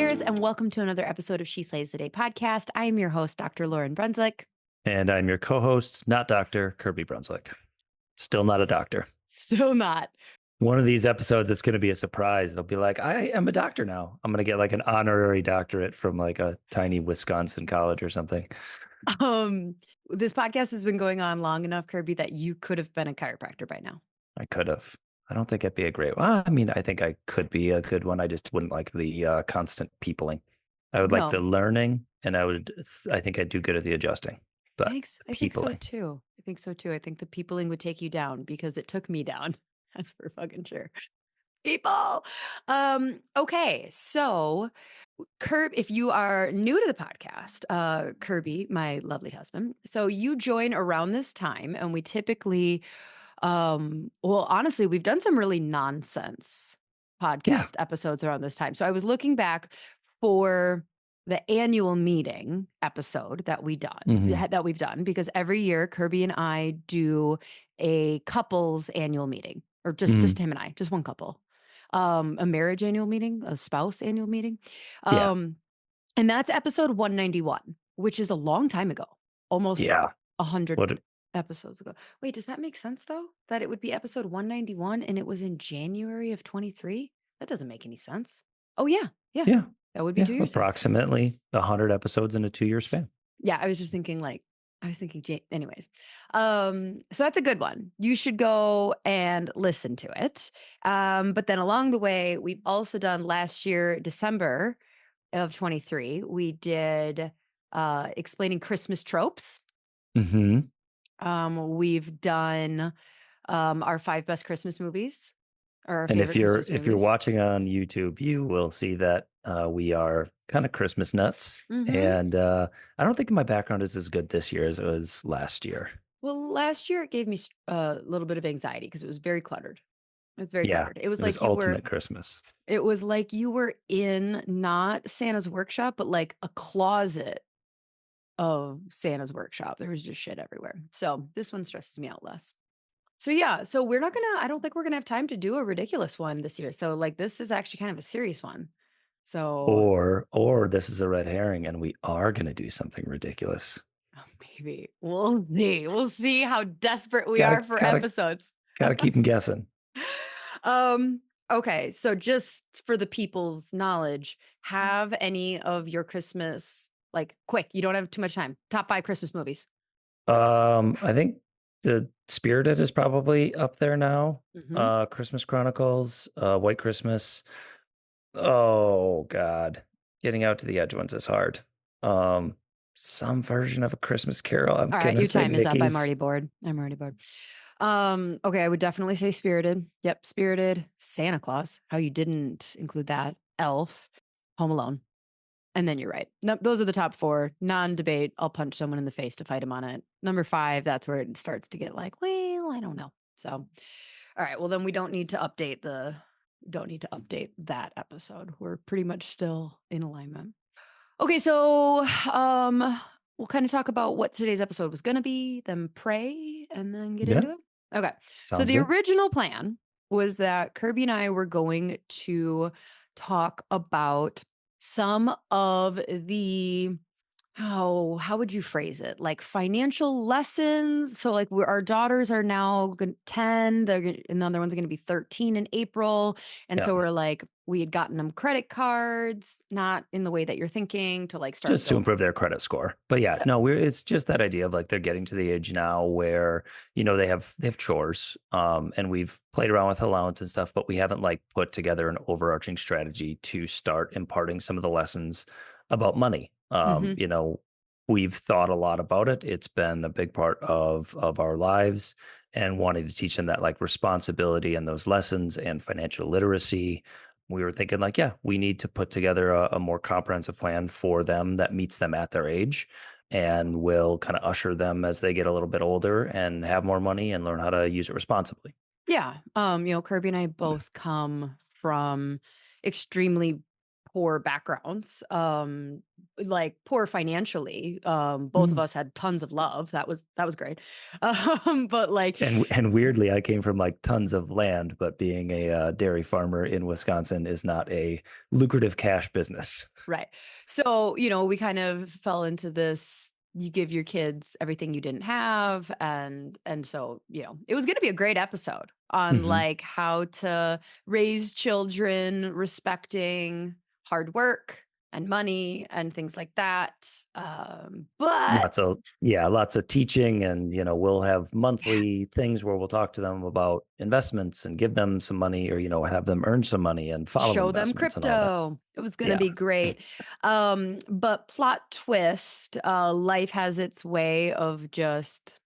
Slayers, and welcome to another episode of She Slays the Day podcast. I am your host, Dr. Lauryn Brunswick. And I'm your co-host, not Dr. Kirby Brunswick. Still not a doctor. Still not. One of these episodes, it's going to be a surprise. It'll be like, I am a doctor now. I'm going to get like an honorary doctorate from like a tiny Wisconsin college or something. This podcast has been going on long enough, Kirby, that you could have been a chiropractor by now. I could have. I don't think I'd be a great one. Well, I mean, I think I could be a good one. I just wouldn't like the constant peopling. I would like the learning, and I think I'd do good at the adjusting. But I think so too. I think the peopling would take you down because it took me down. That's for fucking sure. People. Okay, so if you are new to the podcast, Kirby, my lovely husband, so you join around this time, and we typically, well, honestly, we've done some really nonsense podcast episodes around this time. So I was looking back for the annual meeting episode that we've done, because every year Kirby and I do a couples annual meeting, or just him and I, just one couple, a marriage annual meeting, a spouse annual meeting. And that's episode 191, which is a long time ago, almost 100 episodes ago. Wait, does that make sense though? That it would be episode 191 and it was in January of 23? That doesn't make any sense. Oh yeah. That would be 2 years. Approximately 100 episodes in a 2-year span. Yeah, I was thinking, anyways. So that's a good one. You should go and listen to it. But then along the way, we've also done last year, December of 23, we did explaining Christmas tropes. We've done our 5 best Christmas movies. And if you're watching on YouTube, you will see that we are kind of Christmas nuts. And I don't think my background is as good this year as it was last year. Well, last year it gave me a little bit of anxiety because it was very cluttered. It was very cluttered. It was like ultimate Christmas. It was like you were in not Santa's workshop, but like a closet of Santa's workshop. There was just shit everywhere. So this one stresses me out less. So yeah, so I don't think we're gonna have time to do a ridiculous one this year. So like this is actually kind of a serious one. So or this is a red herring and we are gonna do something ridiculous. Maybe. We'll see how desperate we are for episodes. Gotta keep them guessing. Okay, so just for the people's knowledge, have any of your Christmas, like quick, you don't have too much time, top 5 Christmas movies? I think the Spirited is probably up there now. Christmas Chronicles, White Christmas. Oh God, getting out to the edge ones is hard. Some version of A Christmas Carol. All right, your time is up. I'm already bored. Okay, I would definitely say Spirited. Yep, Spirited. Santa Claus. How you didn't include that? Elf. Home Alone. And then you're right. No, those are the top 4. Non-debate. I'll punch someone in the face to fight him on it. Number 5, that's where it starts to get like, well, I don't know. So, all right. Well, then we don't need to update that episode. We're pretty much still in alignment. Okay, so we'll kind of talk about what today's episode was going to be, then pray, and then get into it. Okay. So the original plan was that Kirby and I were going to talk about some of the, how would you phrase it? Like financial lessons. So like our daughters are now 10, and the other one's going to be 13 in April. And so we're like, we had gotten them credit cards, not in the way that you're thinking, to like start just to improve their credit score. But it's just that idea of like they're getting to the age now where, they have chores, and we've played around with allowance and stuff, but we haven't like put together an overarching strategy to start imparting some of the lessons about money. We've thought a lot about it. It's been a big part of our lives, and wanting to teach them that like responsibility and those lessons and financial literacy. We were thinking like, we need to put together a more comprehensive plan for them that meets them at their age and will kind of usher them as they get a little bit older and have more money and learn how to use it responsibly. Yeah. Kirby and I both come from extremely poor backgrounds, like poor financially. Both of Mm. us had tons of love. That was great. But like, And weirdly, I came from like tons of land, but being a dairy farmer in Wisconsin is not a lucrative cash business. right. So, we kind of fell into this, you give your kids everything you didn't have, and so, it was going to be a great episode on Hmm. like how to raise children respecting hard work and money and things like that. But Lots of teaching, and we'll have monthly things where we'll talk to them about investments and give them some money, or have them earn some money and follow show them investments and all that. crypto. It was gonna Yeah. be great. But plot twist, life has its way of just,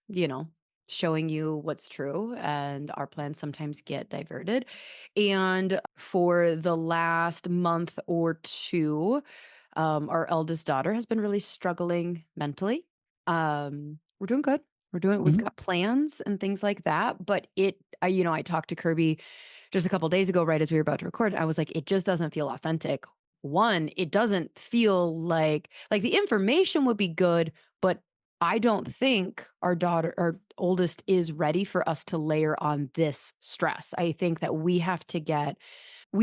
showing you what's true, and our plans sometimes get diverted. And for the last month or two, our eldest daughter has been really struggling mentally. We're doing good. We've Mhm. got plans and things like that, but I talked to Kirby just a couple days ago, right as we were about to record. I was like, it just doesn't feel authentic. One, it doesn't feel like the information would be good, but I don't think our oldest is ready for us to layer on this stress. I think that we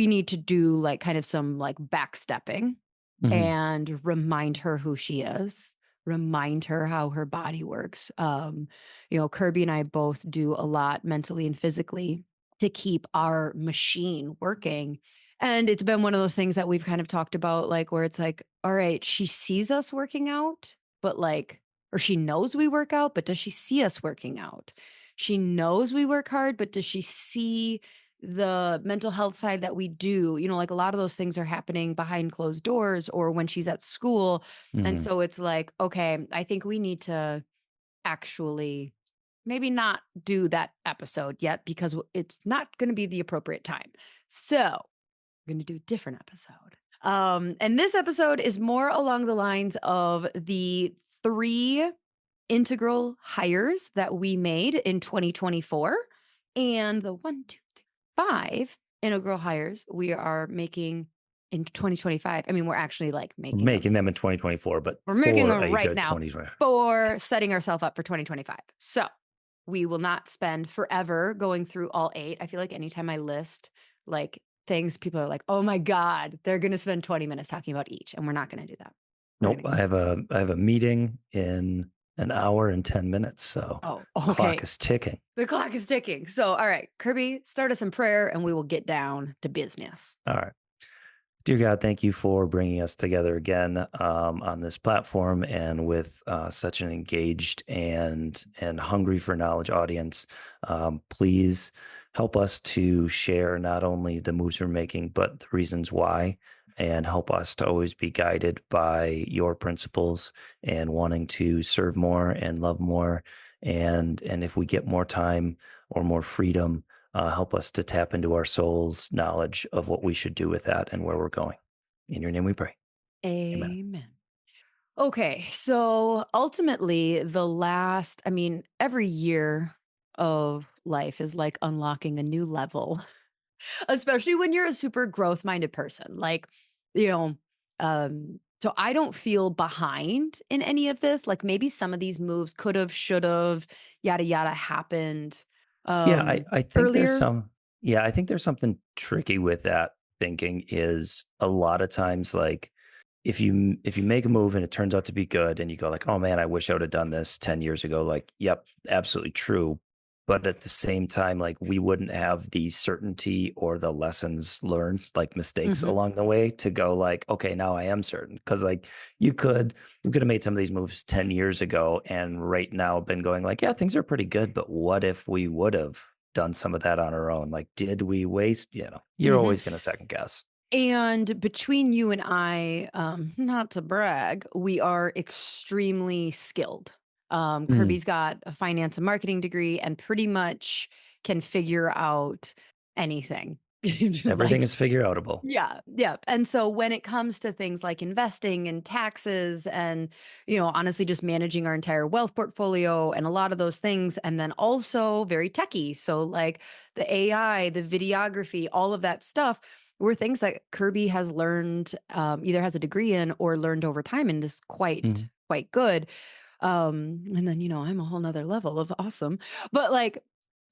need to do like kind of some like backstepping Mhm. and remind her who she is, remind her how her body works. Kirby and I both do a lot mentally and physically to keep our machine working. And it's been one of those things that we've kind of talked about, like where it's like, all right, she sees us working out, but like, or she knows we work out, but does she see us working out? She knows we work hard, but does she see the mental health side that we do? Like a lot of those things are happening behind closed doors or when she's at school. And Mhm. so it's like, okay, I think we need to actually maybe not do that episode yet because it's not going to be the appropriate time. So we're going to do a different episode. And this episode is more along the lines of the three integral hires that we made in 2024 and the 1, 2, 3, 5 integral hires we are making in 2025. I mean, we're actually like We're making them. making them in 2024, but We're making for them a right good now 2020. for setting ourselves up for 2025. So we will not spend forever going through all eight. I feel like anytime I list like things, people are like, oh my God, they're going to spend 20 minutes talking about each. And we're not going to do that. We're going Nope. to I keep. have a meeting in an hour and 10 minutes. So Oh, clock okay. is ticking. The clock is ticking. So, all right, Kirby, start us in prayer and we will get down to business. All right. Dear God, thank you for bringing us together again on this platform and with such an engaged and hungry for knowledge audience. Please help us to share not only the moves we're making, but the reasons why, and help us to always be guided by your principles and wanting to serve more and love more. And if we get more time or more freedom, help us to tap into our soul's knowledge of what we should do with that and where we're going. In your name we pray. Amen. Amen. Okay, so ultimately, every year of life is like unlocking a new level, especially when you're a super growth minded person. You know, so I don't feel behind in any of this. Like maybe some of these moves could have, should have, yada, yada happened Yeah, I think there's earlier. some yeah, I think there's something tricky with that thinking is a lot of times like if you make a move and it turns out to be good and you go like, "Oh man, I wish I would have done this 10 years ago." Like, yep, absolutely true. But at the same time, like we wouldn't have the certainty or the lessons learned, like mistakes Hmm. along the way to go like, okay, now I am certain. Cause like you could have made some of these moves 10 years ago and right now been going like, yeah, things are pretty good. But what if we would have done some of that on our own? Like, did we waste, you're Hmm. always gonna second guess. And between you and I, not to brag, we are extremely skilled. Mm. Kirby's got a finance and marketing degree and pretty much can figure out anything. Everything Like, is figure outable. yeah, yeah. And so when it comes to things like investing and taxes and, honestly just managing our entire wealth portfolio and a lot of those things, and then also very techy. So like the AI, the videography, all of that stuff, were things that Kirby has learned, either has a degree in or learned over time and is Mhm. quite good. And then, I'm a whole nother level of awesome. But like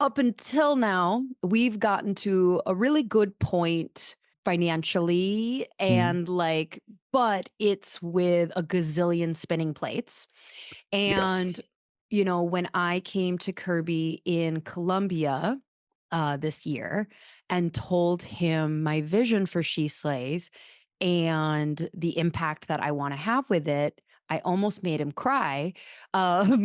up until now, we've gotten to a really good point financially Mhm. and like, but it's with a gazillion spinning plates. Yes. And, when I came to Kirby in Colombia this year and told him my vision for She Slays and the impact that I want to have with it, I almost made him cry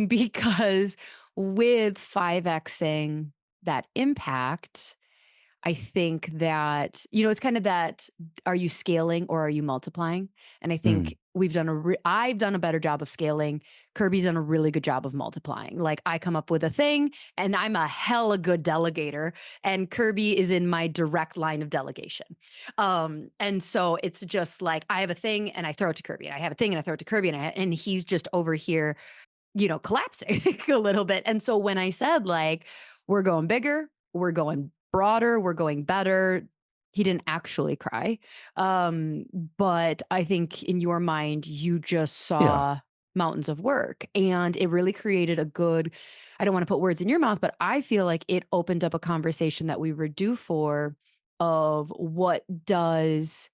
because with 5Xing that impact, I think that, it's kind of that, are you scaling or are you multiplying? And I Mm. think I've done a better job of scaling. Kirby's done a really good job of multiplying. Like I come up with a thing and I'm a hella good delegator and Kirby is in my direct line of delegation. And so it's just like I have a thing and I throw it to Kirby and I have a thing and I throw it to Kirby and he's just over here, collapsing a little bit. And so when I said like, we're going bigger, we're going broader, we're going better, he didn't actually cry. Um, but I think in your mind, you just Yeah. saw mountains of work and it really created a good, I don't want to put words in your mouth, but I feel like it opened up a conversation that we were due for of what does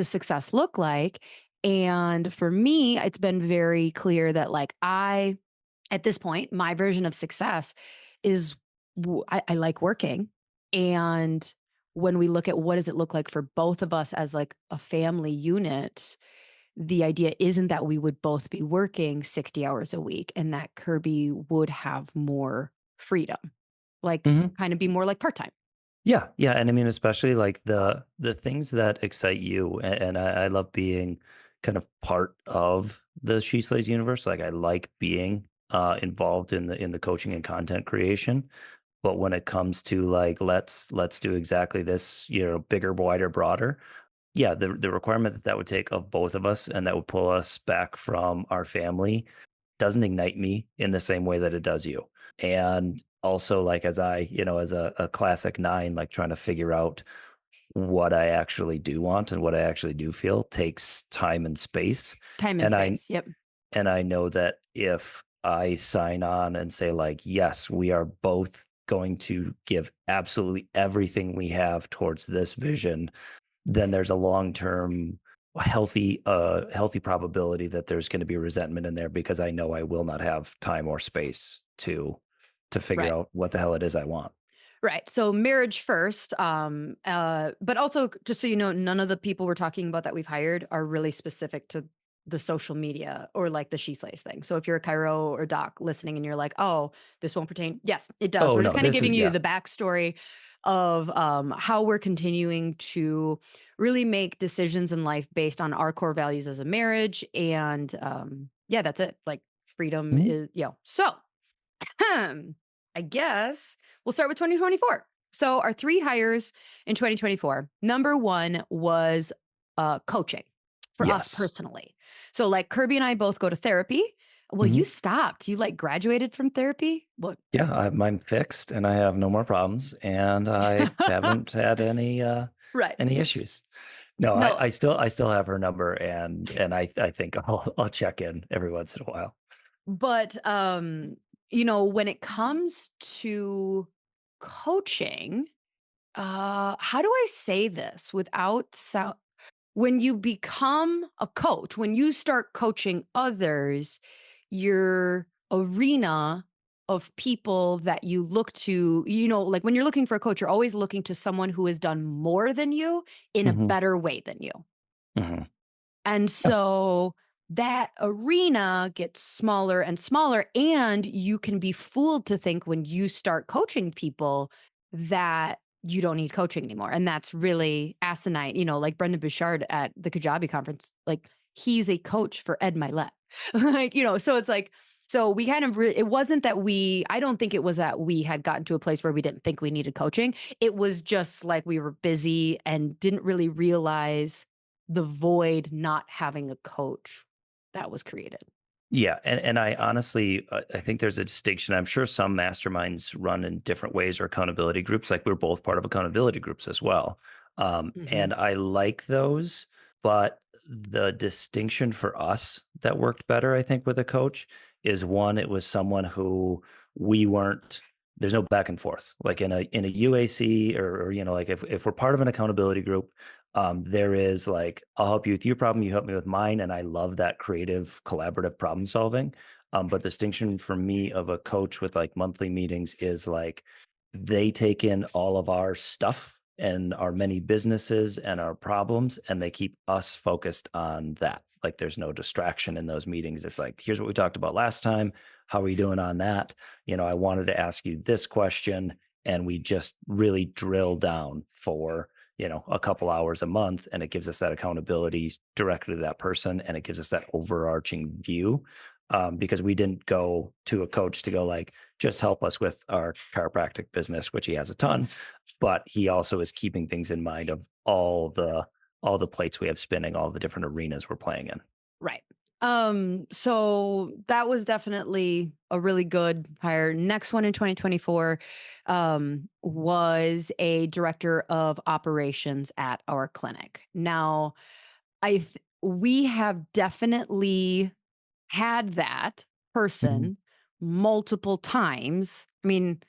success look like? And for me, it's been very clear that like at this point, my version of success is I like working. And when we look at what does it look like for both of us as like a family unit, the idea isn't that we would both be working 60 hours a week and that Kirby would have more freedom, like Mhm. kind of be more like part time. Yeah, yeah, and I mean, especially like the things that excite you, and I love being kind of part of the She Slays universe. Like, I like being involved in the coaching and content creation. But when it comes to like, let's do exactly this, bigger, wider, broader. Yeah, the requirement that would take of both of us, and that would pull us back from our family, doesn't ignite me in the same way that it does you. And also, like, as as a classic nine, like trying to figure out what I actually do want and what I actually do feel takes time and space. It's time and And I space. Yep. and I know that if I sign on and say, like, yes, we are both going to give absolutely everything we have towards this vision, then there's a long-term healthy probability that there's going to be resentment in there, because I know I will not have time or space to figure Right. out what the hell it is I want. Right. So marriage first. But also just so you know, none of the people we're talking about that we've hired are really specific to the social media or like the She Slays thing. So if you're a Chiro or doc listening and you're like, oh, this won't pertain. Yes, it does. Oh We're just no, kind of this giving is you yeah. the backstory of how we're continuing to really make decisions in life based on our core values as a marriage. And yeah, that's it. Like freedom Mhm. is, so I guess we'll start with 2024. So our three hires in 2024. Number one was coaching for us Yes. personally. So like Kirby and I both go to therapy. Well, Mhm. you stopped. You like graduated from therapy? What? Yeah, I'm fixed and I have no more problems, and I haven't had Right. any issues. No, I, No, I still I still have her number, and I think I'll check in every once in a while. but when it comes to coaching, how do I say this without when you become a coach, when you start coaching others, your arena of people that you look to, like when you're looking for a coach, you're always looking to someone who has done more than you in a Mhm. better way than you. Mhm. And Yeah. so that arena gets smaller and smaller. And you can be fooled to think when you start coaching people that you don't need coaching anymore. And that's really asinine. Like Brendan Bouchard at the Kajabi conference, like he's a coach for Ed Milet. like, so it's like, so we kind of, it wasn't that I don't think it was that we had gotten to a place where we didn't think we needed coaching. It was just like we were busy and didn't really realize the void not having a coach that was created. Yeah, and I honestly, I think there's a distinction. I'm sure some masterminds run in different ways, or accountability groups. Like, we're both part of accountability groups as well. Mhm. And I like those, but the distinction for us that worked better, I think, with a coach is one, it was someone who we weren't there's no back and forth. Like in a UAC or like if we're part of an accountability group, there is like I'll help you with your problem, you help me with mine. And I love that creative, collaborative problem solving. But distinction for me of a coach with like monthly meetings is like they take in all of our stuff and our many businesses and our problems, and they keep us focused on that. Like there's no distraction in those meetings. It's like, here's what we talked about last time. How are you doing on that? I wanted to ask you this question. And we just really drill down for, a couple hours a month. And it gives us that accountability directly to that person. And it gives us that overarching view. Because we didn't go to a coach to go like, just help us with our chiropractic business, which he has a ton, but he also is keeping things in mind of all the plates we have spinning, all the different arenas we're playing in. Right. So that was definitely a really good hire. Next one in 2024 was a director of operations at our clinic. Now, we have definitely had that Mhm. person multiple times. I mean,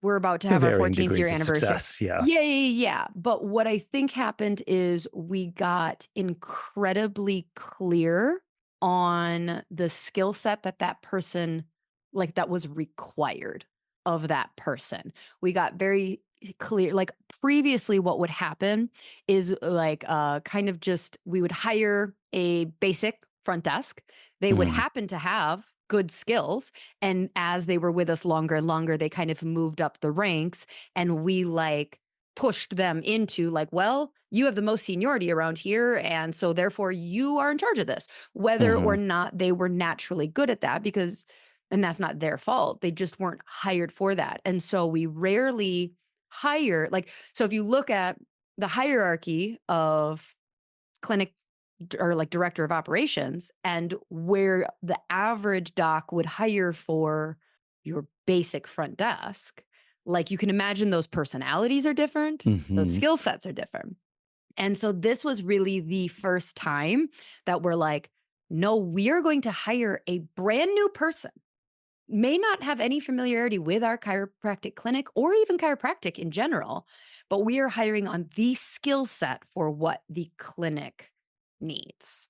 we're about to To have our varying 14th year degrees of anniversary. success. Yeah. Yeah, yeah, yeah, yeah. But what I think happened is we got incredibly clear on the skill set that that person, like, that was required of that person. We got very clear, like, previously what would happen is like, kind of just we would hire a basic front desk. They would Mhm. happen to have good skills, and as they were with us longer and longer, they kind of moved up the ranks, and we like pushed them into like, well, you have the most seniority around here. And so therefore you are in charge of this, whether or Mhm. not they were naturally good at that, because, and that's not their fault. They just weren't hired for that. And so we rarely hire, like, so if you look at the hierarchy of clinic or like director of operations and where the average doc would hire for your basic front desk, like you can imagine those personalities are different, those Mhm. skill sets are different. And so this was really the first time that we're like, no, we are going to hire a brand new person, may not have any familiarity with our chiropractic clinic or even chiropractic in general, but we are hiring on the skill set for what the clinic needs.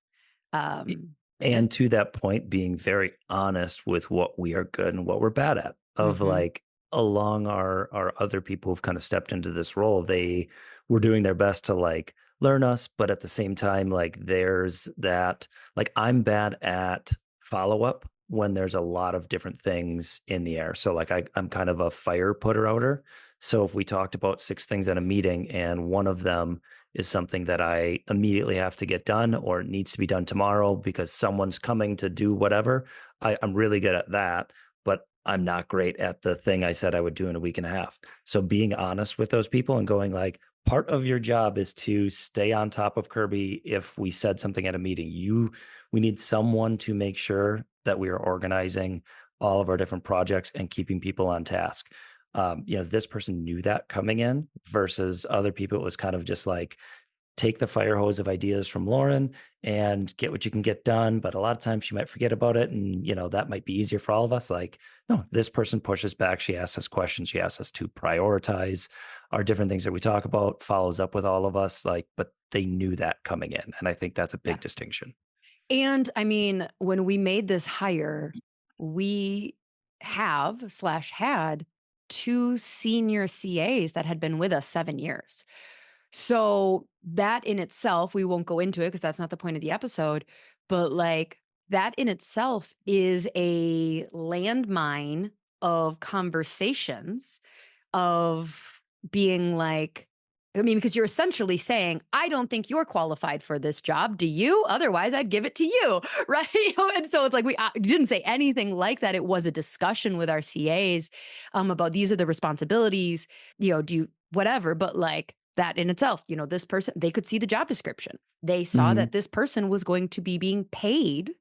Y And and that's to that point, being very honest with what we are good and what we're bad at. Of mhm, like, along our other people who've kind of stepped into this role, they were doing their best to, like, learn us, but at the same time, like, there's that like, I'm bad at follow-up when there's a lot of different things in the air. So, like, I'm kind of a fire putter outer. So if we talked about 6 things at a meeting and one of them is something that I immediately have to get done or it needs to be done tomorrow because someone's coming to do whatever. I'm really good at that, but I'm not great at the thing I said I would do in a week and a half. So being honest with those people and going like, part of your job is to stay on top of Kirby. If we said something at a meeting, we need someone to make sure that we are organizing all of our different projects and keeping people on task. This person knew that coming in versus other people. It was kind of just like, take the fire hose of ideas from Lauren and get what you can get done. But a lot of times she might forget about it. And, that might be easier for all of us. Like, no, this person pushes back. She asks us questions. She asks us to prioritize our different things that we talk about, follows up with all of us. Like, but they knew that coming in. And I think that's a yeah. big distinction. And I mean, when we made this hire, we have slash had two senior CAs that had been with us 7 years. So that in itself, we won't go into it because that's not the point of the episode, but like that in itself is a landmine of conversations of being like, I mean, because you're essentially saying, I don't think you're qualified for this job. Do you? Otherwise, I'd give it to you. Right. And so it's like, we didn't say anything like that. It was a discussion with our CAs about these are the responsibilities, do you, whatever. But like that in itself, this person, they could see the job description. They saw Mhm. that this person was going to be being paid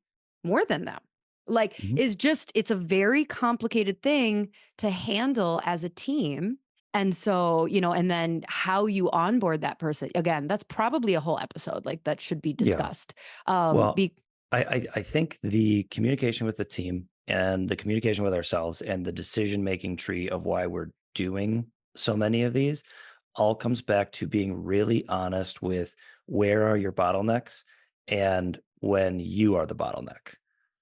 more than them. Like, Mhm. it's a very complicated thing to handle as a team. And so, and then how you onboard that person, again, that's probably a whole episode, like, that should be Yeah. discussed. Well, Be I think the communication with the team and the communication with ourselves and the decision making tree of why we're doing so many of these all comes back to being really honest with where are your bottlenecks and when you are the bottleneck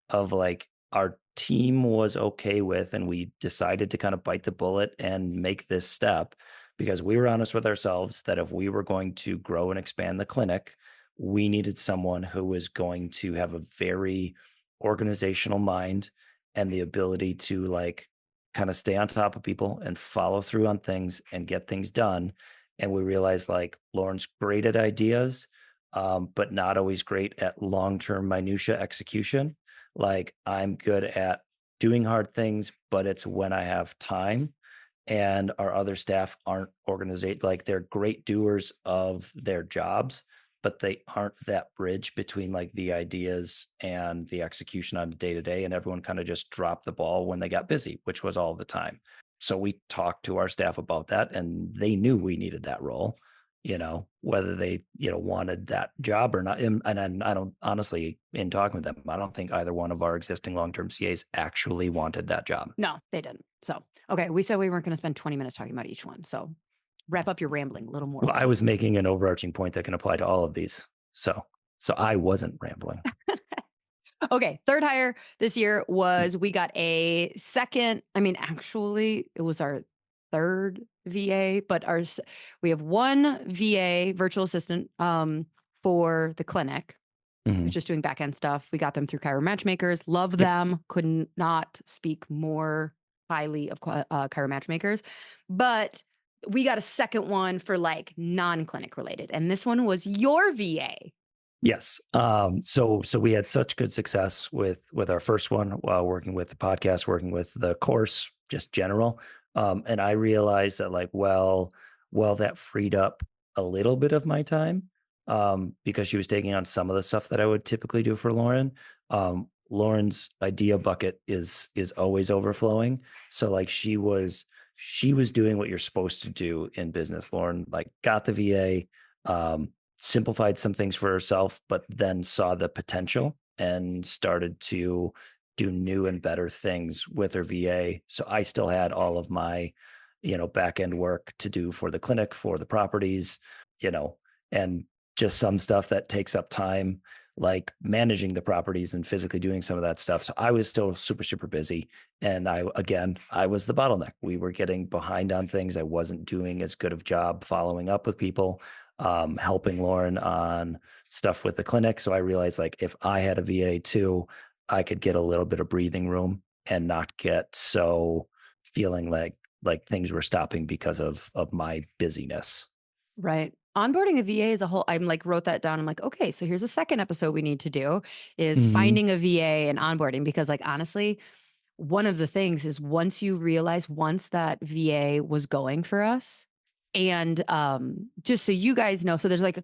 of like our team was okay with and we decided to kind of bite the bullet and make this step because we were honest with ourselves that if we were going to grow and expand the clinic, we needed someone who was going to have a very organizational mind and the ability to like kind of stay on top of people and follow through on things and get things done. And we realized like Lauren's great at ideas, but not always great at long-term minutia execution. Like I'm good at doing hard things, but it's when I have time, and our other staff aren't organized. Like they're great doers of their jobs, but they aren't that bridge between like the ideas and the execution on the day to day. And everyone kind of just dropped the ball when they got busy, which was all the time. So we talked to our staff about that and they knew we needed that role, whether they, wanted that job or not. And I don't honestly, in talking with them, I don't think either one of our existing long-term CAs actually wanted that job. No, they didn't. So, okay, we said we weren't gonna spend 20 minutes talking about each one, so wrap up your rambling, a little more, Well, I please. was making an overarching point that can apply to all of these. So I wasn't rambling. Okay, third hire this year was we got a second, I mean, actually, it was our third VA, but we have one VA virtual assistant for the clinic. Mhm. Who's just doing back end stuff. We got them through Chiro Matchmakers. Love Yep. them. Could not speak more highly of Chiro Matchmakers. But we got a second one for like non-clinic related, and this one was your VA. Yes. So we had such good success with our first one while working with the podcast, working with the course, just general. And I realized that like, well, that freed up a little bit of my time because she was taking on some of the stuff that I would typically do for Lauren. Lauren's idea bucket is always overflowing. So like she was doing what you're supposed to do in business. Lauren like got the VA. Simplified some things for herself, but then saw the potential and started to do new and better things with her VA. So I still had all of my, back end work to do for the clinic, for the properties, you know, and just some stuff that takes up time, like managing the properties and physically doing some of that stuff. So I was still super, super busy. And I was the bottleneck. We were getting behind on things. I wasn't doing as good of job following up with people, helping Lauren on stuff with the clinic. So I realized like if I had a VA too, I could get a little bit of breathing room and not get so feeling like things were stopping because of my busyness. Right. Onboarding a VA as a whole, I'm like wrote that down. I'm like, okay, so here's a second episode we need to do is Hmm. finding a VA and onboarding because like honestly, one of the things is once that VA was going for us, and just so you guys know, so there's like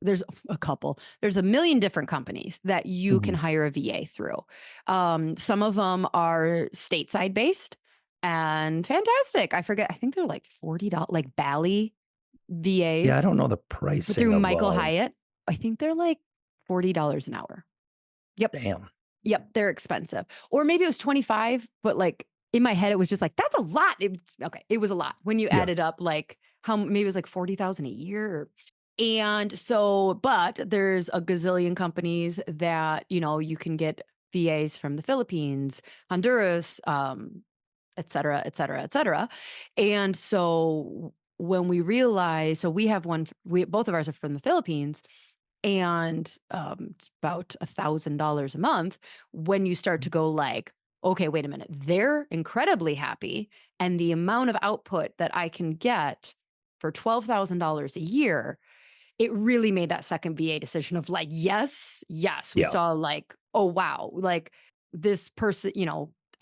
there's a couple, there's a million different companies that you can Hmm. hire a VA through. Some of them are stateside based and fantastic. I think they're like $40, like Bally Yeah, I VAs don't know the pricing through of Michael all. Hyatt. I think they're like $40 an hour. Yep. Damn. Yep, they're expensive. Or maybe it was 25, but, like, in my head, it was just like, "That's a lot." Okay, it was a lot when you Yeah. added up, like, how maybe it was like 40,000 a year, and so but there's a gazillion companies that, you can get VAs from the Philippines, Honduras, et cetera, et cetera, et cetera, and so when we realized, so we have one, we both of ours are from the Philippines, and it's about $1,000 a month. When you start to go like, okay, wait a minute, they're incredibly happy, and the amount of output that I can get for $12,000 a year, it really made that second VA decision of like, yes, yes. We Yeah. saw like, oh wow, like this person,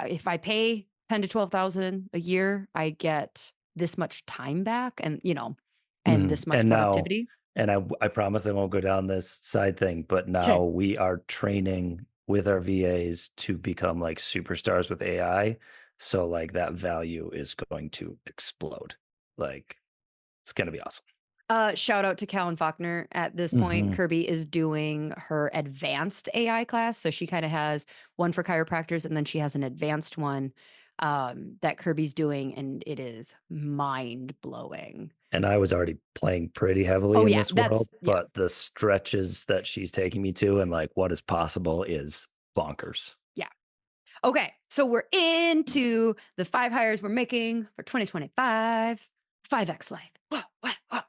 if I pay 10 to 12,000 a year, I get this much time back, and and Mhm. this much And now, productivity. and I promise I won't go down this side thing, but Okay. now we are training with our VAs to become like superstars with AI. So like that value is going to explode. Like it's going to be awesome. Shout out to Callan Faulkner. At this point, Hmm. Kirby is doing her advanced AI class. So she kind of has one for chiropractors, and then she has an advanced one that Kirby's doing, and it is mind blowing. And I was already playing pretty heavily Oh in yeah, this that's world, yeah. but the stretches that she's taking me to and like what is possible is bonkers. Yeah. Okay, so we're into the 5 hires we're making for 2025. 5X life. Whoa, whoa,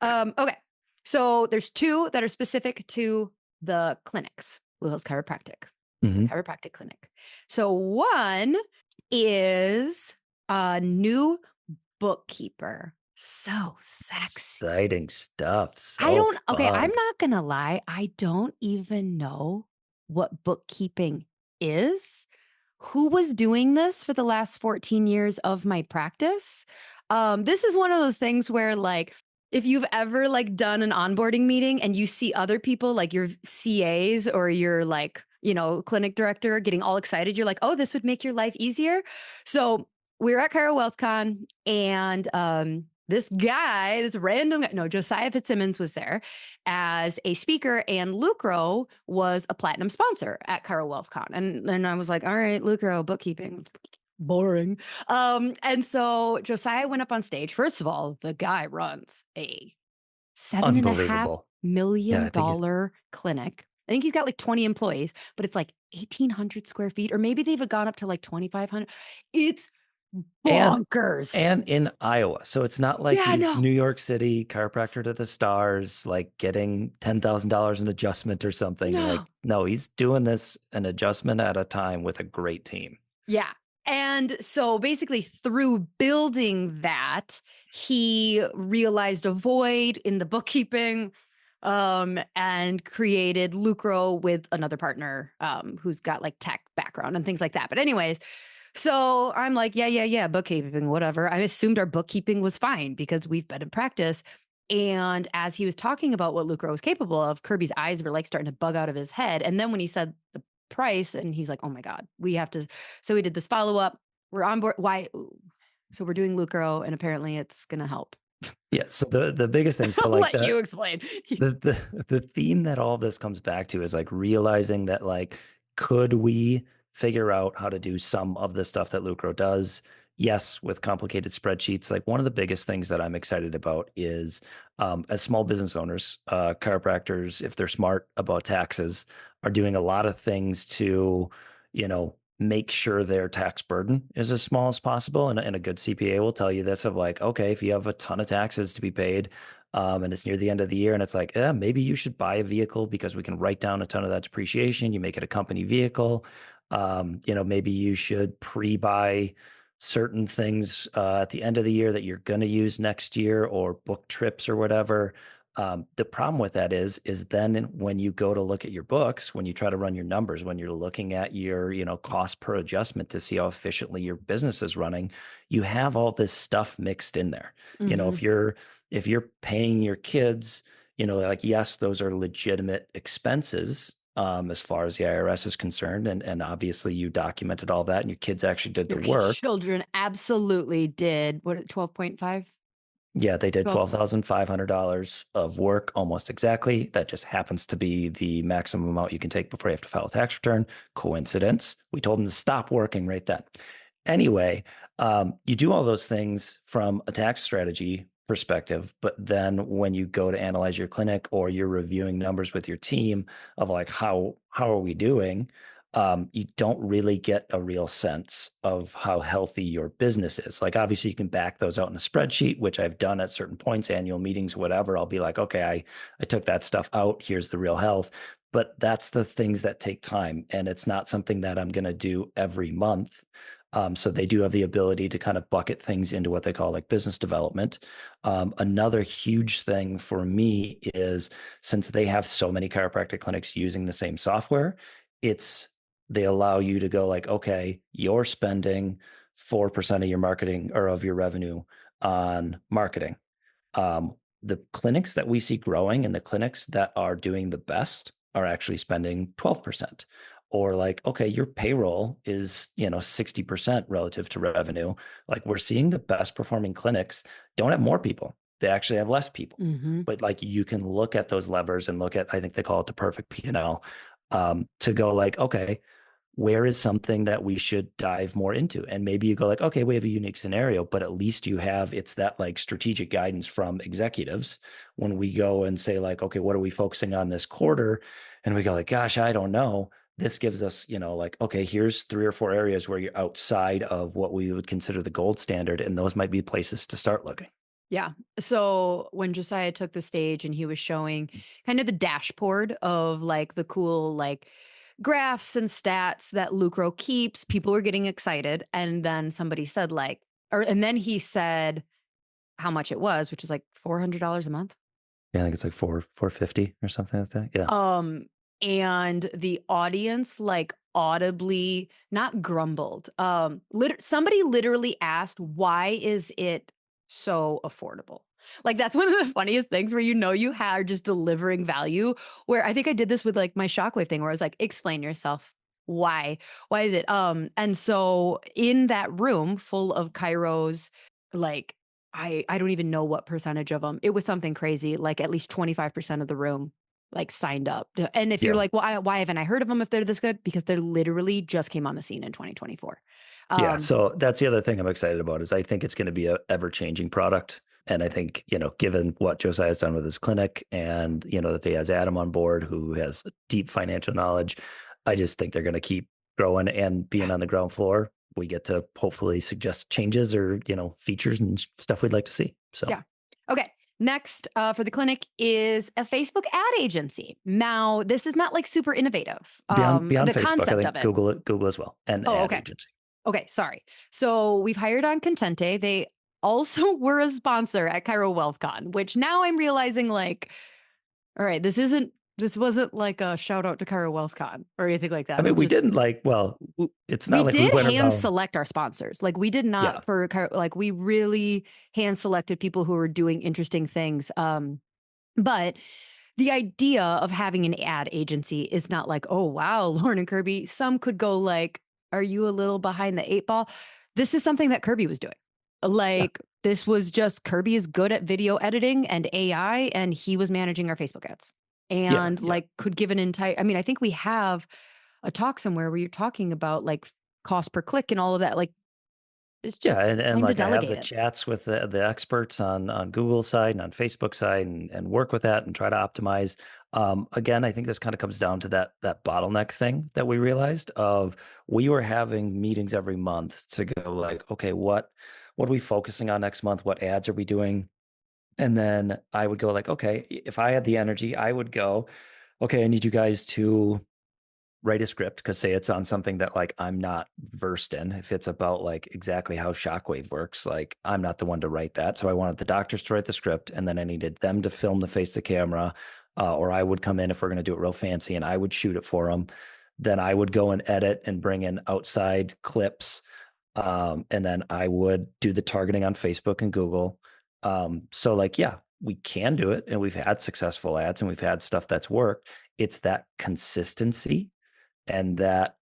whoa. Okay, so there's 2 that are specific to the clinics, Blue Hills Hmm. Chiropractic Clinic. So one is a new bookkeeper. So sexy. Exciting stuff. I So don't okay, I'm fun. not gonna lie, I don't even know what bookkeeping is. Who was doing this for the last 14 years of my practice? This is one of those things where, like, if you've ever like done an onboarding meeting and you see other people, like your CAs or your like, clinic director getting all excited, you're like, oh, this would make your life easier. So we were at Cairo WealthCon and this guy, this random guy, no, Josiah Fitzsimmons was there as a speaker, and Lucro was a platinum sponsor at Cairo WealthCon. And then I was like, all right, Lucro, bookkeeping, boring. And so Josiah went up on stage. First of all, the guy runs a seven and a half Unbelievable. Yeah, million I think he's dollar clinic. I think he's got like 20 employees, but it's like 1,800 square feet, or maybe they've gone up to like 2,500. It's and bonkers. and in Iowa. So it's not like Yeah, he's no, New York City chiropractor to the stars, like getting $10,000 in adjustment or something. no. Like, no, he's doing this an adjustment at a time with a great team. Yeah. And so basically, through building that, he realized a void in the bookkeeping and created Lucro with another partner who's got like tech background and things like that. But, anyways, so I'm like, yeah, yeah, yeah, bookkeeping, whatever. I assumed our bookkeeping was fine because we've been in practice. And as he was talking about what Lucro was capable of, Kirby's eyes were like starting to bug out of his head. And then when he said the price, and he's like, oh my God, we have to. So we did this follow up. We're on board. Why? So we're doing Lucro, and apparently it's going to help. Yeah. So the biggest thing, so I'll like let you explain. the theme that all of this comes back to is like realizing that like could we figure out how to do some of the stuff that Lucro does? Yes, with complicated spreadsheets. Like one of the biggest things that I'm excited about is as small business owners, chiropractors, if they're smart about taxes, are doing a lot of things to, make sure their tax burden is as small as possible. And a good CPA will tell you this of like, okay, if you have a ton of taxes to be paid, and it's near the end of the year, and it's like, maybe you should buy a vehicle because we can write down a ton of that depreciation. You make it a company vehicle. Maybe you should pre-buy certain things at the end of the year that you're going to use next year, or book trips or whatever. The problem with that is then when you go to look at your books, when you try to run your numbers, when you're looking at your, cost per adjustment to see how efficiently your business is running, you have all this stuff mixed in there. Hmm. If you're paying your kids, like, yes, those are legitimate expenses, as far as the IRS is concerned. And obviously you documented all that and your kids actually did the Your work. children absolutely did. What, 12.5? Yeah, they did 12. $12,500 of work almost exactly. That just happens to be the maximum amount you can take before you have to file a tax return. Coincidence. We told them to stop working right then. Anyway, you do all those things from a tax strategy perspective, but then when you go to analyze your clinic or you're reviewing numbers with your team of like how are we doing, you don't really get a real sense of how healthy your business is. Like, obviously, you can back those out in a spreadsheet, which I've done at certain points, annual meetings, whatever. I'll be like, okay, I took that stuff out. Here's the real health. But that's the things that take time. And it's not something that I'm going to do every month. So they do have the ability to kind of bucket things into what they call like business development. Another huge thing for me is since they have so many chiropractic clinics using the same software, it's they allow you to go like, okay, you're spending 4% of your marketing or of your revenue on marketing. The clinics that we see growing and the clinics that are doing the best are actually spending 12%. or like, okay, your payroll is, 60% relative to revenue. Like we're seeing the best performing clinics don't have more people. They actually have less people. Mhm. But like you can look at those levers and look at, I think they call it the perfect P&L, to go like, okay, where is something that we should dive more into? And maybe you go like, okay, we have a unique scenario, but at least you have, it's that like strategic guidance from executives when we go and say like, okay, what are we focusing on this quarter? And we go like, gosh, I don't know. This gives us, like, okay, here's 3 or 4 areas where you're outside of what we would consider the gold standard. And those might be places to start looking. Yeah. So when Josiah took the stage and he was showing kind of the dashboard of like the cool like graphs and stats that Lucro keeps, people were getting excited. And then somebody said like, and then he said how much it was, which is like $400 a month. Yeah, I think it's like 450 or something like that. Yeah. Um, and the audience like audibly not grumbled. Somebody literally asked, "Why is it so affordable?" Like that's one of the funniest things where you are just delivering value. Where I think I did this with like my shockwave thing, where I was like, "Explain yourself. Why? Why is it?" And so in that room full of Kairos, like I don't even know what percentage of them. It was something crazy. Like at least 25% of the room like signed up. And if you're Yeah. like, well, why haven't I heard of them if they're this good? Because they're literally just came on the scene in 2024. Yeah, Um, so that's the other thing I'm excited about is I think it's going to be a ever-changing product. And I think, given what Josiah's done with his clinic and, that he has Adam on board who has deep financial knowledge, I just think they're going to keep growing and being yeah, on the ground floor. We get to hopefully suggest changes or, features and stuff we'd like to see. So yeah. Okay. Next for the clinic is a Facebook ad agency. Now, this is not like super innovative. beyond The Facebook, I concept think of it. Google as well, and Oh, ad okay. agency. Okay. Sorry. So we've hired on Contente. They also were a sponsor at Cairo WealthCon, which now I'm realizing like, all right, this wasn't like a shout out to Cairo WealthCon or anything like I that. It mean, was we just didn't like, well, it's not we like we did went hand around. select our sponsors. Like we did Yeah. not like we really hand selected people who were doing interesting things. But the idea of having an ad agency is not like, oh wow, Lauren and Kirby. Some could go like, are you a little behind the eight ball? This is something that Kirby was doing. Yeah. Like this was just Kirby is good at video editing and AI, and he was managing our Facebook ads. Yeah. And Yeah. like could give an entire I mean, I think we have a talk somewhere where you're talking about like cost per click and all of that. Like it's Yeah, just and time to like I have delegate the it. chats with the experts on Google side and on Facebook side and work with that and try to optimize. Again, I think this kind of comes down to that bottleneck thing that we realized of we were having meetings every month to go like, okay, what are we focusing on next month? What ads are we doing? And then I would go like, okay, if I had the energy, I would go, okay, I need you guys to write a script because say it's on something that like I'm not versed in. If it's about like exactly how shockwave works, like I'm not the one to write that. So I wanted the doctors to write the script and then I needed them to film the face to camera. Or I would come in if we're going to do it real fancy and I would shoot it for them. Then I would go and edit and bring in outside clips. And then I would do the targeting on Facebook and Google. So like, yeah, we can do it and we've had successful ads and we've had stuff that's worked. It's that consistency and that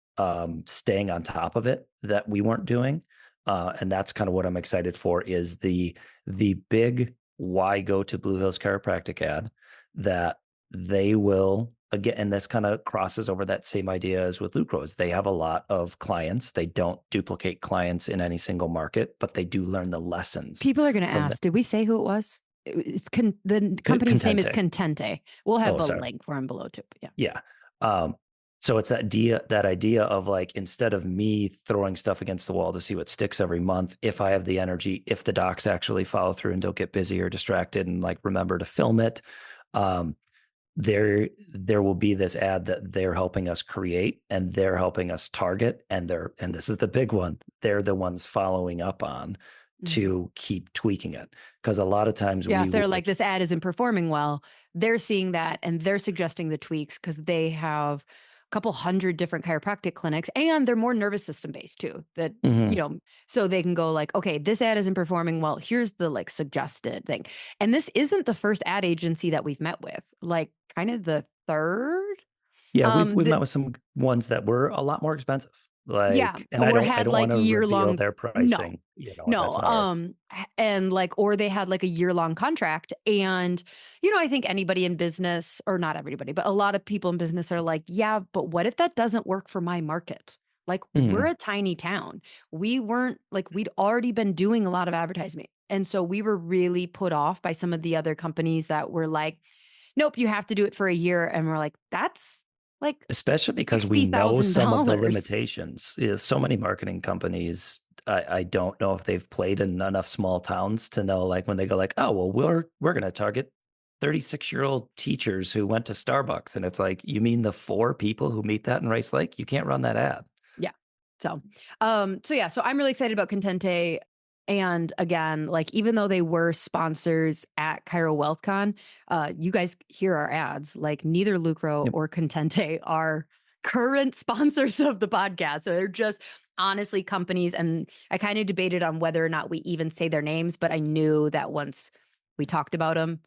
staying on top of it that we weren't doing. And that's kind of what I'm excited for is the big why go to Blue Hills Chiropractic ad that they will again, and this kind of crosses over that same idea as with Lucros. They have a lot of clients. They don't duplicate clients in any single market, but they do learn the lessons People are going to from the ask, did we say who it was? The company's name is Contente. Contente. We'll have Oh, a sorry. link for him below too. But yeah. Yeah. So it's that idea of like instead of me throwing stuff against the wall to see what sticks every month, if I have the energy, if the docs actually follow through and don't get busy or distracted and like remember to film it, um, there will be this ad that they're helping us create and they're helping us target and this is the big one. They're the ones following up on Mhm. to keep tweaking it because a lot of times Yeah, we if they're like like this ad isn't performing well, they're seeing that and they're suggesting the tweaks because they have a couple hundred different chiropractic clinics and they're more nervous system based too. That Mhm. so they can go like, okay, this ad isn't performing well. Here's the like suggested thing. And this isn't the first ad agency that we've met with. Like kind of the third. Yeah, we've The met with some ones that were a lot more expensive. Yeah, Like, and or I had, don't like, wanna reveal year-long. their No, pricing, no, that's not our and, like, or they had, like, a year-long contract, and, I think anybody in business, or not everybody, but a lot of people in business are like, "Yeah, but what if that doesn't work for my market?" Like, we're Mhm. a tiny town. We weren't like, we'd already been doing a lot of advertising, and so we were really put off by some of the other companies that were like, "Nope, you have to do it for a year," and we're like, "That's, like, Especially because we know some of the $60,000." limitations. So many marketing companies, I don't know if they've played in enough small towns to know, like, when they go like, "Oh, well, we're gonna target 36-year-old teachers who went to Starbucks," and it's like, "You mean the 4 people who meet that in Rice Lake? You can't run that ad." Yeah. So I'm really excited about Contente. And again, like, even though they were sponsors at Cairo WealthCon, you guys hear our ads. Like, neither Lucro Yep. or Contente are current sponsors of the podcast. So they're just honestly companies. And I kind of debated on whether or not we even say their names, but I knew that once we talked about them,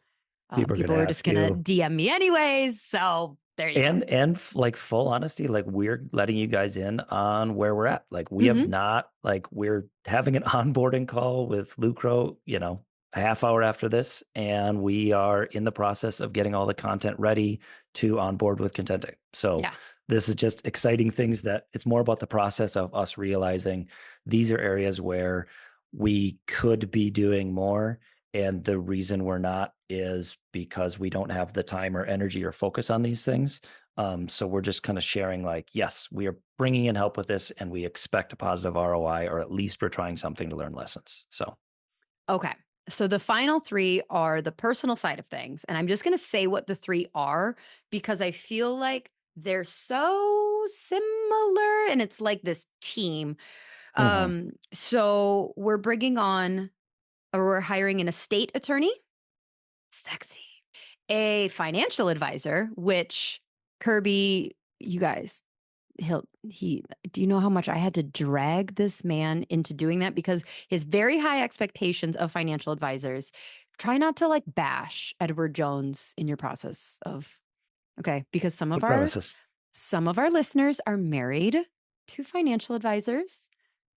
People are gonna people were just ask gonna you. DM me anyways. So there you go. Like, full honesty, like, we're letting you guys in on where we're at. Like, we have Hmm. not like, we're having an onboarding call with Lucro, a half hour after this, and we are in the process of getting all the content ready to onboard with Contente. So Yeah. this is just exciting things that it's more about the process of us realizing these are areas where we could be doing more. And the reason we're not is because we don't have the time or energy or focus on these things. So we're just kind of sharing, like, yes, we are bringing in help with this and we expect a positive ROI, or at least we're trying something to learn lessons. So, Okay. So the final three are the personal side of things. And I'm just going to say what the three are because I feel like they're so similar and it's like this team. mhm. So we're bringing on, or we're hiring an estate attorney, sexy, a financial advisor, which Kirby, you guys, he do you know how much I had to drag this man into doing that because his very high expectations of financial advisors. Try not to, like, bash Edward Jones in your process of, okay, because some of Good our premises. some of our listeners are married to financial advisors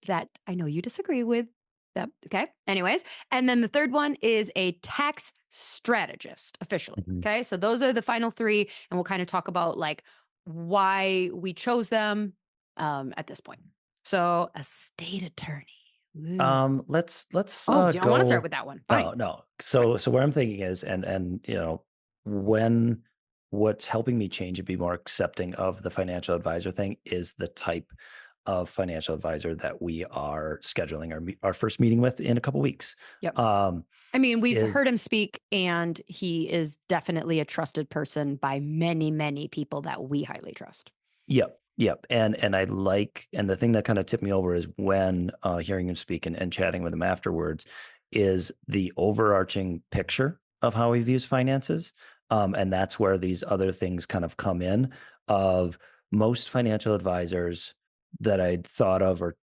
that I know you disagree with. That, okay. Anyways, and then the third one is a tax strategist officially. Mhm. Okay. So those are the final three. And we'll kind of talk about, like, why we chose them at this point. So a state attorney. Ooh. Let's Oh, you don't want to start go. with that one. Fine. No. Fine. So what I'm thinking is, and when what's helping me change and be more accepting of the financial advisor thing is the type of financial advisor that we are scheduling our first meeting with in a couple weeks. Yep. Um, I mean, we've heard is him speak, and he is definitely a trusted person by many, many people that we highly trust. Yep, and I like, and the thing that kinda tipped me over is when, hearing him speak and chatting with him afterwards, is the overarching picture of how he views finances, and that's where these other things kind of come in, of most financial advisors that I'd thought of, or,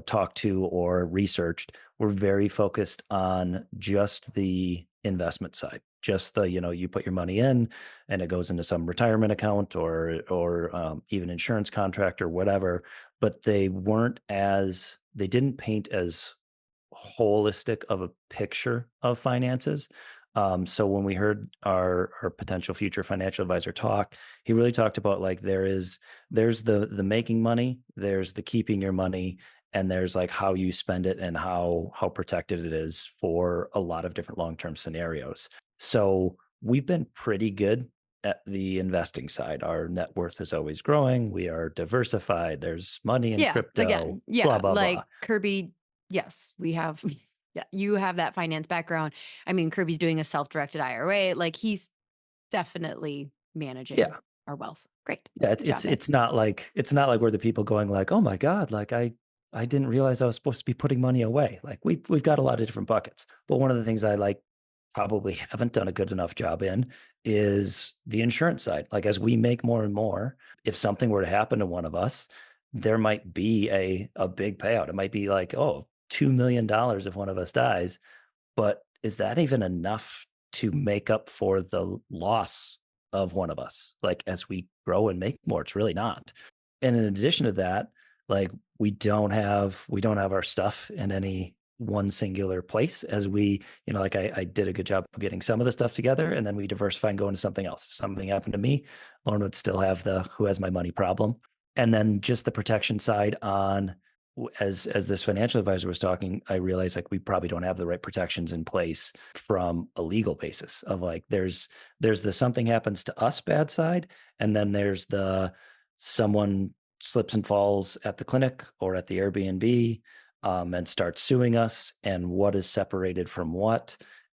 talked to or researched, were very focused on just the investment side, just the, you put your money in and it goes into some retirement account, or even insurance contract or whatever, but they didn't paint as holistic of a picture of finances. So when we heard our potential future financial advisor talk, he really talked about, like, there's the making money, there's the keeping your money, and there's, like, how you spend it and how protected it is for a lot of different long-term scenarios. So we've been pretty good at the investing side. Our net worth is always growing. We are diversified. There's money in Yeah, crypto, again, yeah, blah, blah, like blah. Kirby, yes, we have yeah, you have that finance background. I mean, Kirby's doing a self-directed IRA, like, he's definitely managing Yeah. our wealth. Great. Yeah, Good job, man. it's not like we're the people going like, "Oh my god, like, I didn't realize I was supposed to be putting money away." Like, we've got a lot of different buckets. But one of the things I, like, probably haven't done a good enough job in is the insurance side. Like, as we make more and more, if something were to happen to one of us, there might be a big payout. It might be like, oh, $2 million if one of us dies, but is that even enough to make up for the loss of one of us. Like as we grow and make more, it's really not. And in addition to that, like we don't have our stuff in any one singular place as we, like I did a good job of getting some of the stuff together and then we diversify and go into something else. If something happened to me, Lauren would still have the who has my money problem. And then just the protection side on as this financial advisor was talking, I realized like we probably don't have the right protections in place from a legal basis of like there's the something happens to us bad side, and then there's the someone slips and falls at the clinic or at the Airbnb and starts suing us, and what is separated from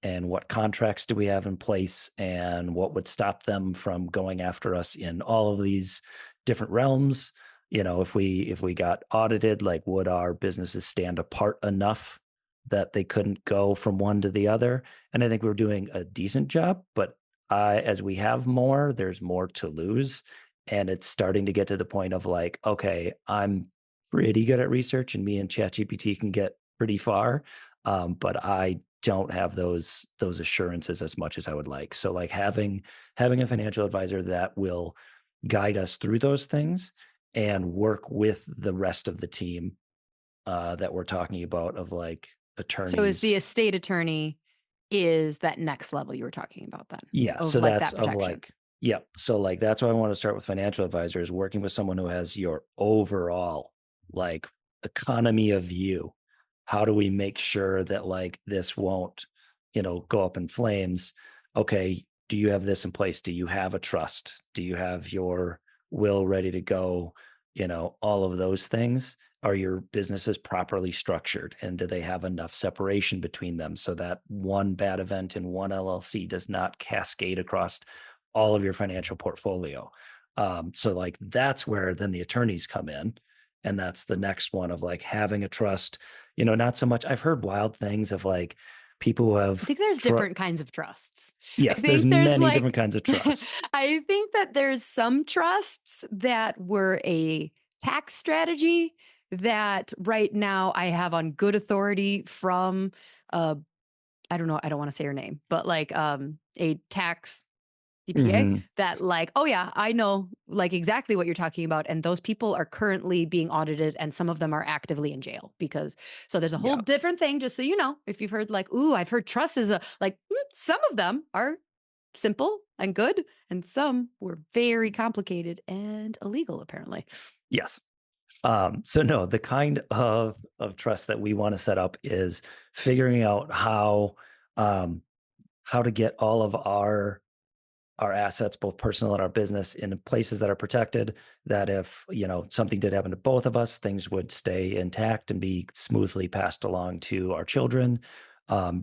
and what contracts do we have in place, and what would stop them from going after us in all of these different realms. If we got audited, like would our businesses stand apart enough that they couldn't go from one to the other? And I think we're doing a decent job, but as we have more, there's more to lose. And it's starting to get to the point of like, okay, I'm pretty good at research and me and ChatGPT can get pretty far. But I don't have those assurances as much as I would like. So like having a financial advisor that will guide us through those things and work with the rest of the team that we're talking about of like So is the attorneys. estate attorney is that next level you were talking about then Yeah. of So like that's that of protection? like, yeah. So like that's why I want to start with financial advisors, working with someone who has your overall like economy of view. How do we make sure that like this won't, go up in flames? Okay. Do you have this in place? Do you have a trust? Do you have your will ready to go? All of those things. Are your businesses properly structured, and do they have enough separation between them so that one bad event in one LLC does not cascade across all of your financial portfolio? So like that's where then the attorneys come in, and that's the next one of like having a trust. Not so much. I've heard wild things of like people who I have think there's different kinds of trusts. I yes, there's think there's many different like kinds of trusts. I think that there's some trusts that were a tax strategy that right now I have on good authority from uh I don't know, I don't want to say her name, but like a tax CPA Hmm. that like, oh yeah, I know like exactly what you're talking about. And those people are currently being audited and some of them are actively in jail because so there's a whole Yeah. different thing, just so you know, if you've heard like, ooh, I've heard trust is a like some of them are simple and good, and some were very complicated and illegal, apparently. Yes. So no, the kind of trust that we want to set up is figuring out um, how to get all of our assets, both personal and our business, in places that are protected. That if something did happen to both of us, things would stay intact and be smoothly passed along to our children.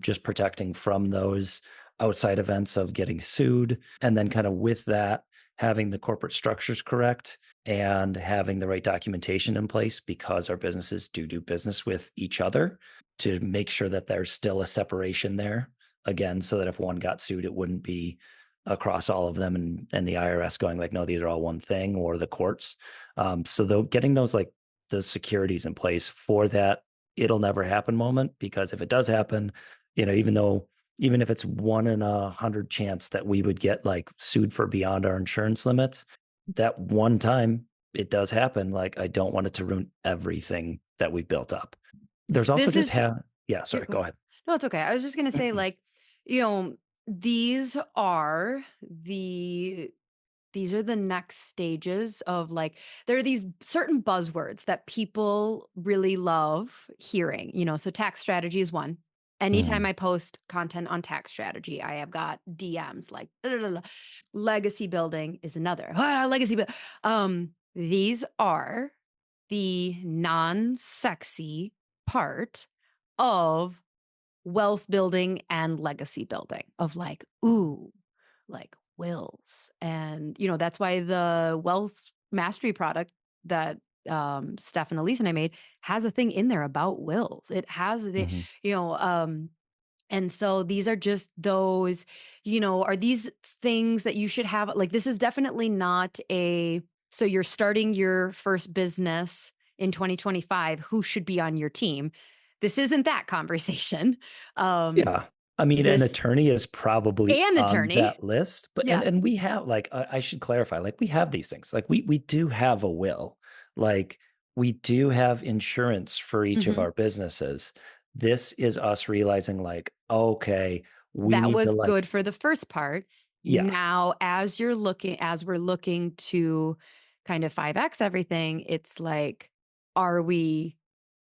Just protecting from those outside events of getting sued, and then kind of with that, having the corporate structures correct and having the right documentation in place because our businesses do business with each other to make sure that there's still a separation there again, so that if one got sued, it wouldn't be across all of them and the IRS going like, no, these are all one thing, or the courts. So though getting those like the securities in place for that it'll never happen moment, because if it does happen, even if it's 1 in 100 chance that we would get like sued for beyond our insurance limits, that one time it does happen, like I don't want it to ruin everything that we've built up. There's also This just is have yeah, Yeah, sorry, go go ahead. ahead. No, it's okay. I was just gonna say, like, you know, these are the these are the next stages of like there are these certain buzzwords that people really love hearing, so tax strategy is one. Anytime Mhm. I post content on tax strategy, I have got DMs like "Da, da, da, da." Legacy building is another. Legacy these are the non-sexy part of wealth building and legacy building of like, ooh, like wills. And, that's why the wealth mastery product that Steph and Elise and I made has a thing in there about wills. It has the, Mhm. you know, and so these are just those, are these things that you should have? Like, this is definitely not so you're starting your first business in 2025, who should be on your team? This isn't that conversation. Um, Yeah. I mean, an This attorney is probably an on attorney. that list, but Yeah. and we have like I should clarify, like we have these things. Like we do have a will. Like we do have insurance for each of Mhm. our businesses. This is us realizing like, okay, we That need to was like, good for the first part. yeah. Now, as we're looking to kind of 5x everything, it's like, are we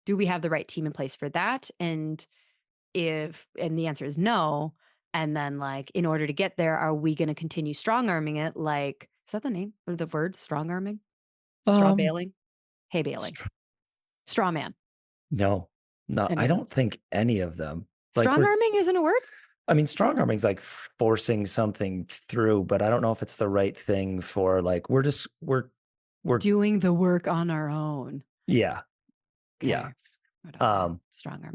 do we have the right team in place for that? And the answer is no. And then like in order to get there, are we going to continue strong arming it? Like, is that the name or the word strong arming? Straw Um, baling? Hay baling. str- Straw man. no, no, That I makes don't sense. think any of them. Like Strong arming isn't a word? I mean, strong arming is like forcing something through, but I don't know if it's the right thing for like we're Doing the work on our own. yeah, yeah. Okay. Whatever. Um, Strong arming.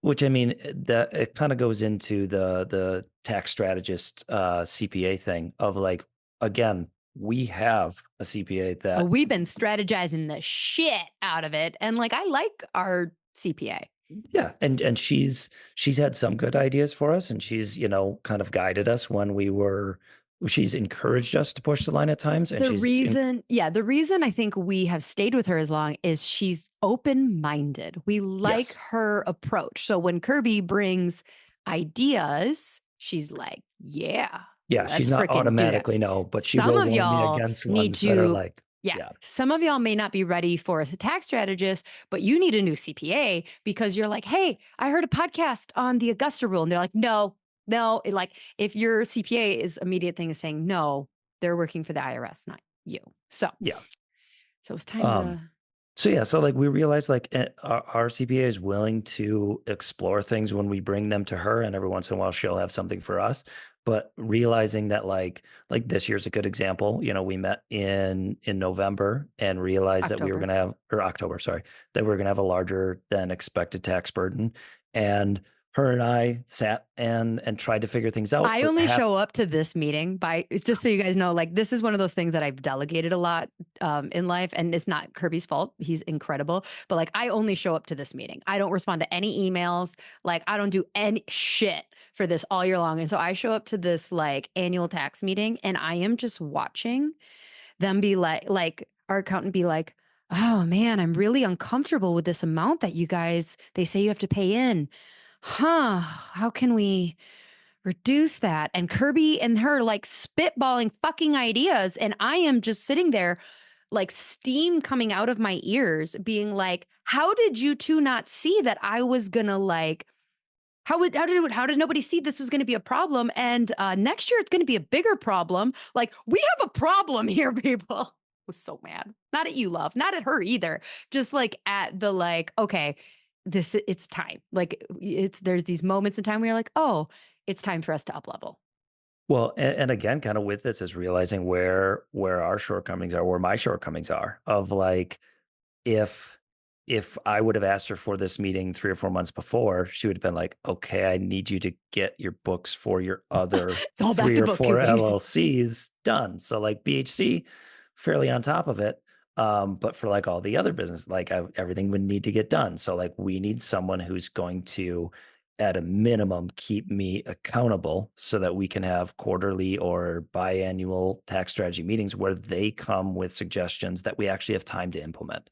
which I mean, that it kind of goes into the tax strategist CPA thing of like again, we have a CPA Oh, that we've been strategizing the shit out of it. And like, I like our CPA. yeah, and she's had some good ideas for us, and she's kind of guided us when she's encouraged us to push the line at times, and The reason I think we have stayed with her as long is she's open minded. We like yes, her approach. So when Kirby brings ideas, she's like, yeah, yeah, she's let's not freaking do that. automatically no, but she Some will of warn me y'all against need ones that are to, like, yeah, yeah, some of y'all may not be ready for a tax strategist, but you need a new CPA because you're like, hey, I heard a podcast on the Augusta rule. And they're like, no, no. Like, if your CPA is immediate thing is saying no, they're working for the IRS, not you. So, yeah. so it's time Um, to. so yeah, so like we realized like our CPA is willing to explore things when we bring them to her, and every once in a while she'll have something for us. But realizing that like this year's a good example. We met in November and realized that we were October. gonna have or October, sorry, that we were gonna have a larger than expected tax burden. And her and I sat and tried to figure things out. I But only half show up to this meeting by it's just so you guys know, like this is one of those things that I've delegated a lot in life, and it's not Kirby's fault. He's incredible, but like I only show up to this meeting. I don't respond to any emails. Like I don't do any shit for this all year long, and so I show up to this like annual tax meeting, and I am just watching them be like our accountant be like, oh man, I'm really uncomfortable with this amount that you guys they say you have to pay in. Huh? How can we reduce that? And Kirby and her like spitballing fucking ideas. And I am just sitting there like steam coming out of my ears, being like, how did you two not see that I was gonna like how did nobody see this was going to be a problem? And next year it's going to be a bigger problem. Like we have a problem here, people. I was so mad. Not at you, love. Not at her either. Just like at the like, okay, it's time. Like it's there's these moments in time where you're like, oh, it's time for us to up level. Well, and again, kind of with this is realizing where our shortcomings are, where my shortcomings are, of like if if I would have asked her for this meeting 3 or 4 months before, she would have been like, "Okay, I need you to get your books for your other It's all back 3 to or 4 bookkeeping. LLCs done." So like BHC, fairly on top of it. But for like all the other business, like everything would need to get done. So like we need someone who's going to, at a minimum, keep me accountable so that we can have quarterly or biannual tax strategy meetings where they come with suggestions that we actually have time to implement.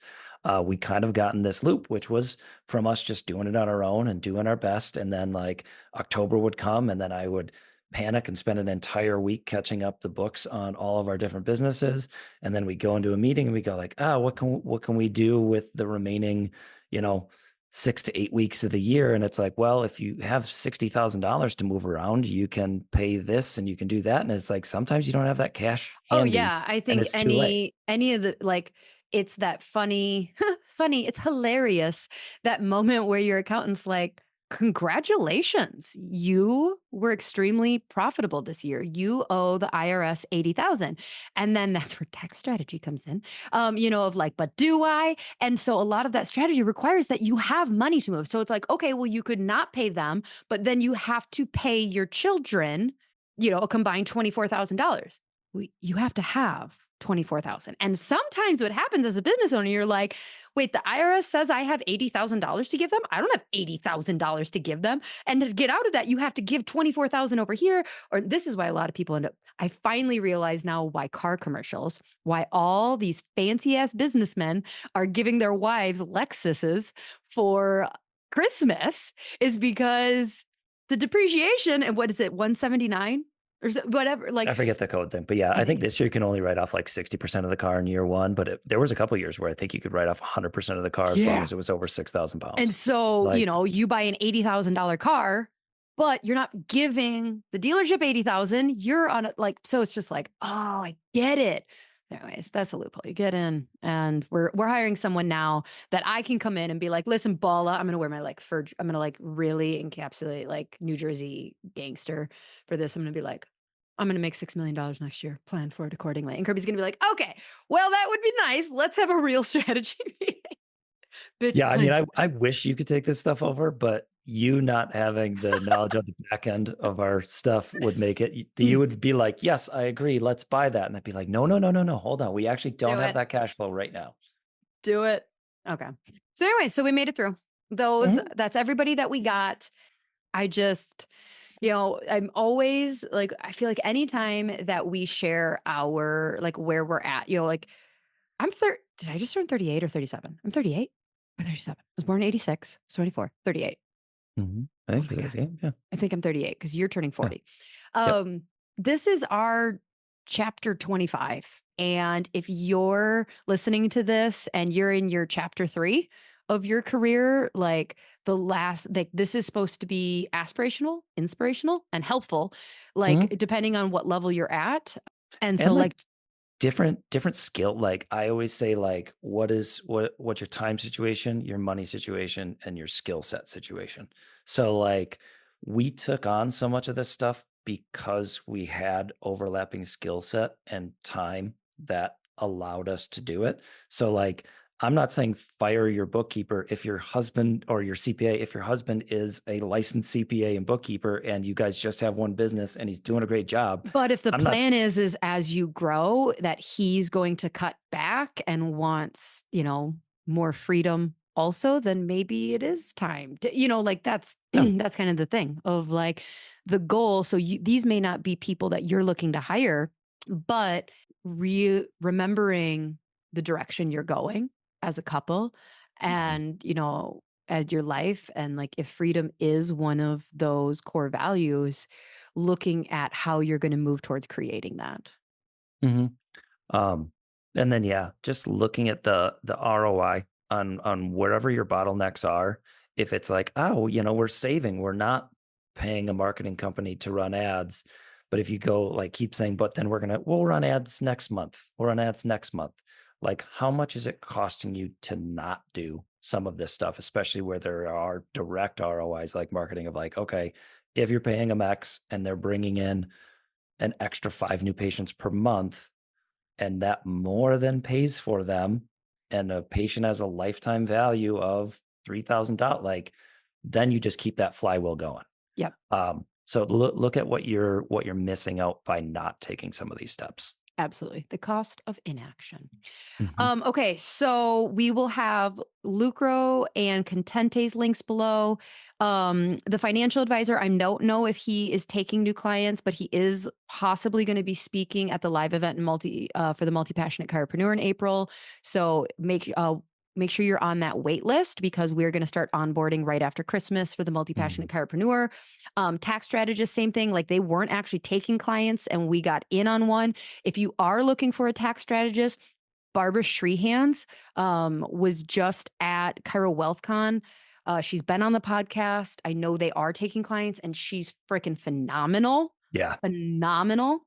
We kind of got in this loop, which was from us just doing it on our own and doing our best. And then like October would come, and then I would panic and spend an entire week catching up the books on all of our different businesses. And then we go into a meeting and we go like, what can we do with the remaining, you know, 6 to 8 weeks of the year? And it's like, well, if you have $60,000 to move around, you can pay this and you can do that. And it's like sometimes you don't have that cash Oh handy, yeah, I and think it's too late. any of the like it's that funny funny, it's hilarious that moment where your accountant's like, "Congratulations. You were extremely profitable this year. You owe the IRS 80,000." And then that's where tax strategy comes in. Of like, "But do I?" And so a lot of that strategy requires that you have money to move. So it's like, "Okay, well you could not pay them, but then you have to pay your children, a combined $24,000." you have to have 24,000. And sometimes what happens as a business owner, you're like, wait, the IRS says I have $80,000 to give them. I don't have $80,000 to give them. And to get out of that, you have to give 24,000 over here. Or this is why a lot of people end up, I finally realize now why car commercials, why all these fancy ass businessmen are giving their wives Lexuses for Christmas is because the depreciation and what is it, 179? Or whatever, I like, forget the code thing, but yeah, I I think think this year you can only write off like 60% of the car in year one, but there was a couple of years where I think you could write off 100% of the car as long yeah. as it was over 6,000 And pounds. so, Like, you buy an $80,000 car, but you're not giving the dealership 80,000. You're on it like, so it's just like, oh, I get it. Anyways, that's a loophole. You get in, and we're hiring someone now that I can come in and be like, listen, Bala, I'm gonna wear my like fur, I'm gonna like really encapsulate like New Jersey gangster for this. I'm gonna be like, I'm gonna make $6 million next year. Plan for it accordingly. And Kirby's gonna be like, okay, well, that would be nice. Let's have a real strategy meeting. Bitch, yeah, I mean, plan. I wish you could take this stuff over, but you not having the knowledge of the back end of our stuff would make it, you would be like, yes, I agree. Let's buy that. And I'd be like, no, no, no, no, no. Hold on. We actually don't Do have it. that cash flow right now. Do it. Okay. So anyway, so we made it through. Those Mhm. that's everybody that we got. I just, I'm always like I feel like anytime that we share our like where we're at, like did I just turn 38 or 37? I'm 38 or 37. I was born in 86, 24, 38. Mhm. I Oh think my you're God. 38. Yeah. I think I'm 38 because you're turning Yeah. 40. Yep. This is our chapter 25. And if you're listening to this and you're in your chapter 3 of your career, like this is supposed to be aspirational, inspirational, and helpful, like Mhm. depending on what level you're at. And so, And like like, different skill, like I always say, like what's your time situation, your money situation, and your skill set situation. So like we took on so much of this stuff because we had overlapping skill set and time that allowed us to do it. So like I'm not saying fire your bookkeeper if your husband or your CPA, if your husband is a licensed CPA and bookkeeper and you guys just have one business and he's doing a great job. but if the I'm not plan is as you grow that he's going to cut back and wants, more freedom also, then maybe it is time to, like that's no. that's kind of the thing of like the goal. So these may not be people that you're looking to hire, but remembering the direction you're going as a couple and, at your life and like if freedom is one of those core values, looking at how you're gonna move towards creating that. Mhm. Um, and then yeah, just looking at the ROI on wherever your bottlenecks are. If it's like, oh, we're saving, we're not paying a marketing company to run ads. But if you go like keep saying, but then we'll run ads next month, we'll run ads next month. Like, how much is it costing you to not do some of this stuff, especially where there are direct ROIs like marketing of like, okay, if you're paying them X and they're bringing in an extra 5 new patients per month, and that more than pays for them, and a patient has a lifetime value of $3,000, like, then you just keep that flywheel going. Yep. So look at what you're missing out by not taking some of these steps. Absolutely. The cost of inaction. Mhm. Okay, so we will have Lucro and Contente's links below. The financial advisor, I don't know if he is taking new clients, but he is possibly going to be speaking at the live event in for the multi passionate chiropreneur in April. So make sure you're on that wait list because we're going to start onboarding right after Christmas for the multi passionate Mhm. chiropreneur. Tax strategist, same thing. Like they weren't actually taking clients, and we got in on one. If you are looking for a tax strategist, Barbara Shreehands was just at Cairo WealthCon. She's been on the podcast. I know they are taking clients, and she's freaking phenomenal. Yeah. Phenomenal.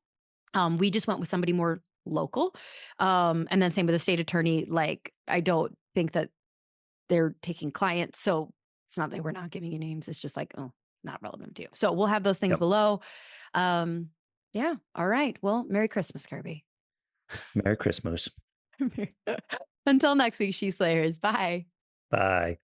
We just went with somebody more local. And then same with the state attorney. Like, I don't think that they're taking clients. So it's not that we're not giving you names. It's just like, oh, not relevant to you. So we'll have those things Yep. below. Um, yeah. All right. Well, Merry Christmas, Kirby. Merry Christmas. Until next week, She Slayers. Bye. Bye.